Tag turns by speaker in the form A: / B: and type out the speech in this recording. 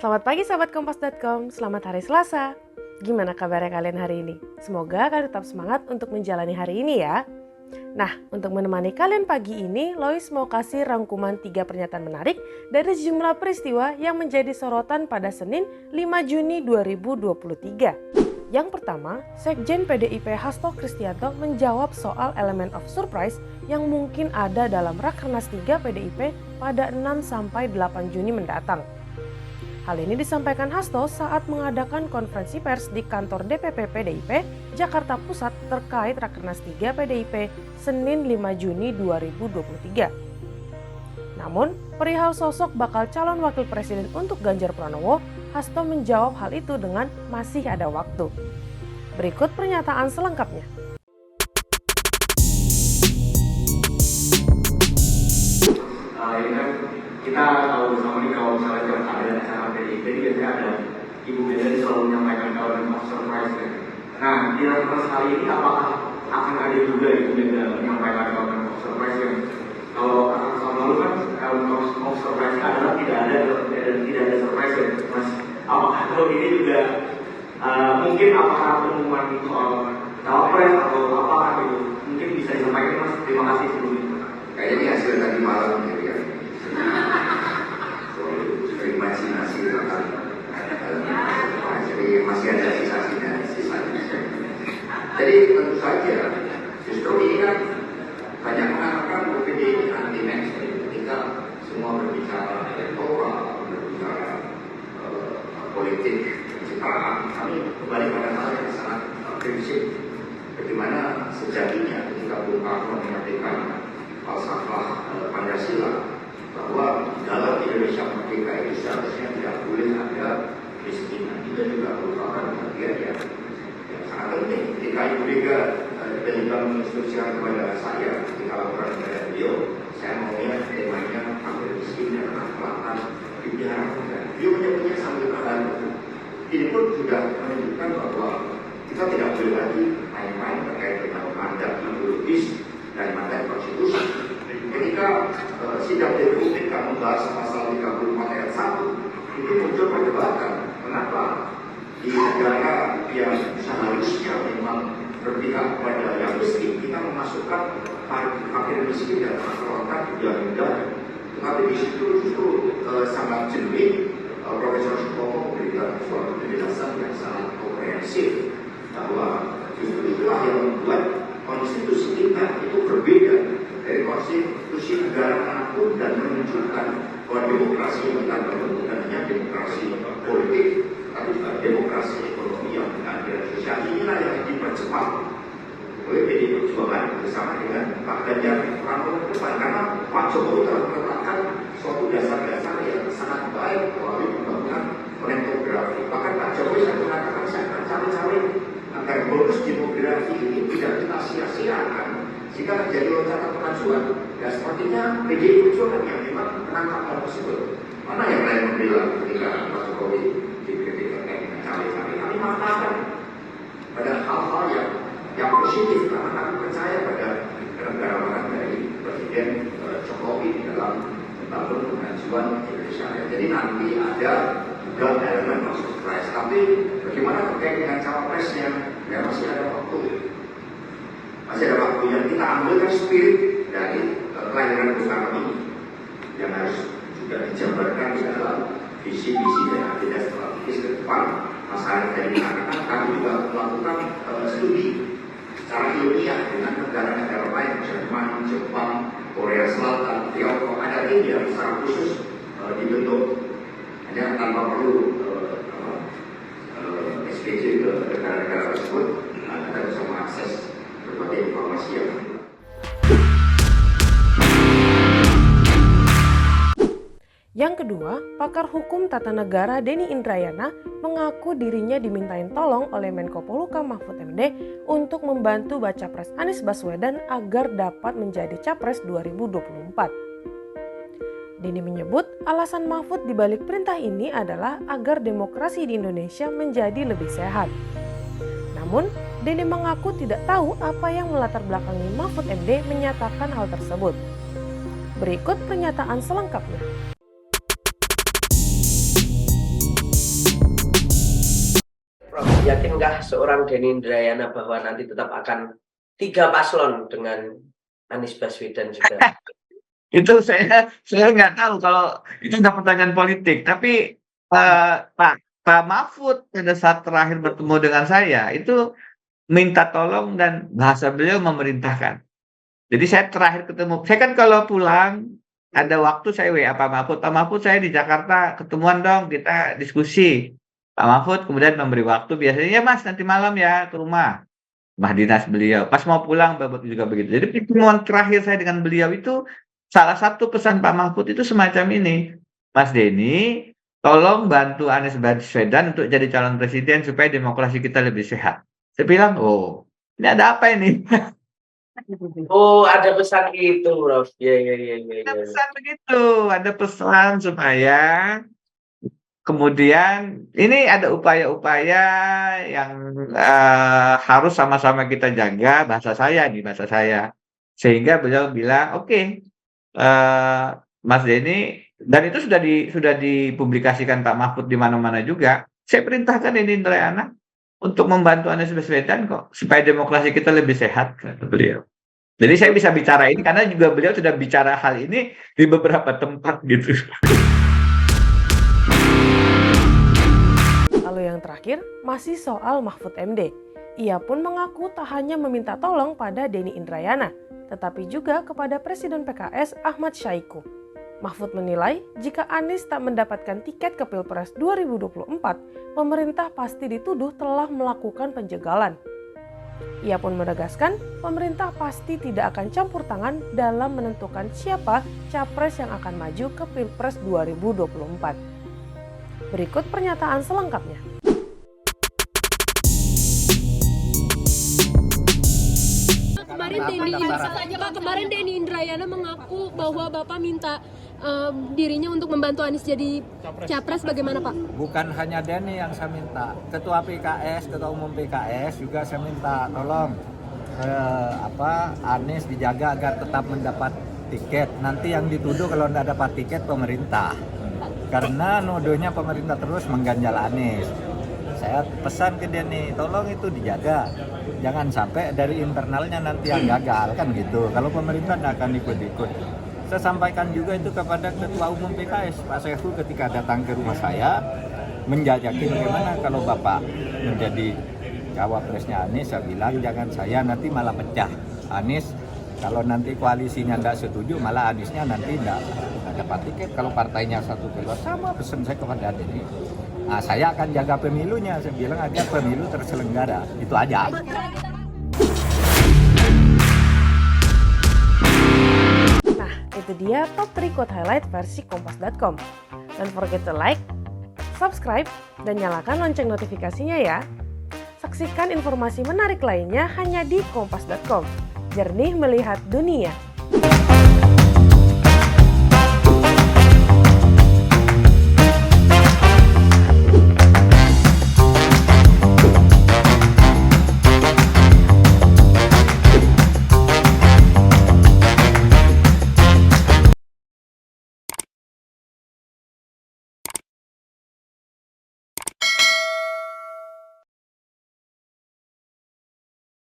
A: Selamat pagi sahabat kompas.com, selamat hari Selasa. Gimana kabarnya kalian hari ini? Semoga kalian tetap semangat untuk menjalani hari ini ya. Nah, untuk menemani kalian pagi ini, Lois mau kasih rangkuman 3 pernyataan menarik dari sejumlah peristiwa yang menjadi sorotan pada Senin 5 Juni 2023. Yang pertama, Sekjen PDIP Hasto Kristianto menjawab soal elemen of surprise yang mungkin ada dalam Rakernas 3 PDIP pada 6-8 Juni mendatang. Hal ini disampaikan Hasto saat mengadakan konferensi pers di kantor DPP PDIP Jakarta Pusat terkait Rakernas 3 PDIP Senin 5 Juni 2023. Namun, perihal sosok bakal calon wakil presiden untuk Ganjar Pranowo, Hasto menjawab hal itu dengan masih ada waktu. Berikut pernyataan selengkapnya.
B: Ini kan kita tahu bersama nih kalau misalnya dalam keadaan acara PDIP ini biasanya ada Ibu Mega selalu menyampaikan element of surprise kan. Nah, di Rakernas kali ini apakah akan ada juga Ibu Mega menyampaikan element of surprise yang kalau tahun lalu kan element of surprise adalah tidak ada surprise ya Mas. Apakah tahun ini juga mungkin apakah pengumuman soal cawapres atau apakah gitu mungkin bisa disampaikan Mas? Terima kasih sebelumnya.
C: Kayaknya hasil tadi malam gitu ya. Imajinasi tentang jadi masih ada sisa-sisa. Jadi tentu saja justru ini kan banyak mengatakan UPD ini anti mainstream ketika semua berbicara elektoral, berbicara politik, pencitraan. Kami kembali pada hal yang sangat prinsip. Bagaimana sejatinya ketika Bung Karno menyampaikan falsafah Pancasila bahwa dalam Indonesia merdeka itu seharusnya tidak boleh ada kemiskinan. Itu juga merupakan bagian yang sangat penting. Ketika Ibu Mega tiba-tiba menginstruksikan kepada saya ketika laporan kepada beliau, saya maunya temanya fakir miskin dan anak pelatan dibiarkan. Beliau menyebutnya sambil terharu. Ini pun sudah menunjukkan bahwa kita tidak boleh lagi main-main terkait dengan mandat ideologis dan mandat konstitusi. Ketika sidang DPR membahas pasal 34 ayat 1 itu muncul perdebatan kenapa di negara yang seharusnya memang berpihak kepada yang miskin kita memasukkan fakir miskin dan masyarakat yang rendah, tetapi di situ justru sangat jernih Profesor Sutomo memberikan suatu penjelasan yang sangat komprehensif bahwa justru itulah yang membuat konstitusi kita itu berbeda dari konstitusi negara manapun dan menunjukkan bahwa demokrasi yang kita bangun bukan hanya demokrasi politik, tapi juga demokrasi ekonomi yang keadilan sosial. Inilah yang dipercepat oleh PDI Perjuangan bersama dengan Pak Ganjar Pranowo ke depan, karena Pak Jokowi telah meletakkan suatu dasar-dasar yang sangat baik melalui pembangunan monetografi. Bahkan Pak Jokowi saya mengatakan saya akan cawe-cawe agar bonus demografi ini tidak kita sia-siakan jika terjadi loncatan kemajuan. Ya sepertinya PDI Perjuangan yang memang menangkap hal tersebut. Mana yang lain membela ketika Pak Jokowi dikritik terkait dengan cawe-cawe? Kami mengatakan pada hal-hal yang positif karena kami percaya pada kenegarawanan dari Presiden Jokowi di dalam membangun kemajuan Indonesia. Jadi nanti ada juga elemen of surprise. Tapi bagaimana terkait dengan cawapresnya? Ya masih ada waktu. Masih ada waktu yang kita ambil kan spirit dari kelahiran Bung Karno ini yang harus juga dijabarkan di dalam visi-visi dan agenda strategis ke depan. Mas Arief tadi mengatakan kami juga melakukan studi secara ilmiah dengan negara-negara lain, Jerman, Jepang, Korea Selatan, Tiongkok. Ada tim yang secara khusus dibentuk hanya tanpa perlu SPJ ke negara-negara tersebut. Kita bisa mengakses berbagai informasi yang ada.
A: Yang kedua, pakar hukum tata negara Denny Indrayana mengaku dirinya dimintain tolong oleh Menko Polhukam Mahfud MD untuk membantu baca pres Anies Baswedan agar dapat menjadi capres 2024. Denny menyebut alasan Mahfud dibalik perintah ini adalah agar demokrasi di Indonesia menjadi lebih sehat. Namun, Denny mengaku tidak tahu apa yang melatar belakangi Mahfud MD menyatakan hal tersebut. Berikut pernyataan selengkapnya.
D: yakinkah seorang Denny Indrayana bahwa nanti tetap akan 3 paslon dengan Anies Baswedan juga?
E: Itu saya nggak tahu kalau itu udah pertanyaan politik. Tapi Pak Mahfud pada saat terakhir bertemu dengan saya itu minta tolong dan bahasa beliau memerintahkan. Jadi saya terakhir ketemu, saya kan kalau pulang ada waktu saya WA Pak Mahfud. Pak Mahfud saya di Jakarta, ketemuan dong kita diskusi. Pak Mahfud kemudian memberi waktu, biasanya ya Mas nanti malam ya ke rumah dinas beliau. Pas mau pulang juga begitu. Jadi pertemuan terakhir saya dengan beliau itu salah satu pesan Pak Mahfud itu semacam ini, Mas Denny, tolong bantu Anies Baswedan untuk jadi calon presiden supaya demokrasi kita lebih sehat. Saya bilang, oh ini ada apa ini?
D: Oh, ada pesan itu, Prof. Iya.
E: Ada pesan begitu, ada pesan supaya kemudian ini ada upaya-upaya yang harus sama-sama kita jaga, bahasa saya. Sehingga beliau bilang, oke, Mas Denny, dan itu sudah dipublikasikan Pak Mahfud di mana-mana juga. Saya perintahkan Denny Indrayana untuk membantu Anies Baswedan kok supaya demokrasi kita lebih sehat, kata beliau. Jadi saya bisa bicara ini karena juga beliau sudah bicara hal ini di beberapa tempat gitu.
A: Lalu yang terakhir, masih soal Mahfud MD. Ia pun mengaku tak hanya meminta tolong pada Denny Indrayana, tetapi juga kepada Presiden PKS Ahmad Syahiku. Mahfud menilai jika Anies tak mendapatkan tiket ke Pilpres 2024, pemerintah pasti dituduh telah melakukan penjagalan. Ia pun menegaskan pemerintah pasti tidak akan campur tangan dalam menentukan siapa capres yang akan maju ke Pilpres 2024. Berikut pernyataan selengkapnya.
F: Kemarin Denny Indrayana mengaku bahwa Bapak minta dirinya untuk membantu Anies jadi capres, bagaimana Pak?
G: Bukan hanya Denny yang saya minta, Ketua PKS, Ketua Umum PKS juga saya minta tolong Anies dijaga agar tetap mendapat tiket. Nanti yang dituduh kalau tidak dapat tiket pemerintah, karena nuduhnya pemerintah terus mengganjal Anies. Saya pesan ke Denny, tolong itu dijaga, jangan sampai dari internalnya nanti yang gagal kan gitu. Kalau pemerintah tidak akan ikut-ikut. Saya sampaikan juga itu kepada Ketua Umum PKS, Pak Saifu, ketika datang ke rumah saya, menjajaki bagaimana kalau Bapak menjadi cawapresnya Anies. Saya bilang jangan saya, nanti malah pecah. Anies kalau nanti koalisinya tidak setuju, malah Aniesnya nanti tidak dapat tiket. Kalau partainya satu keluar, sama pesan saya kepada Denny. Nah, saya akan jaga pemilunya, saya bilang agar pemilu terselenggara, itu aja.
A: Nah, itu dia top 3 quote highlight versi kompas.com. Don't forget to like, subscribe, dan nyalakan lonceng notifikasinya ya. Saksikan informasi menarik lainnya hanya di kompas.com. Jernih melihat dunia.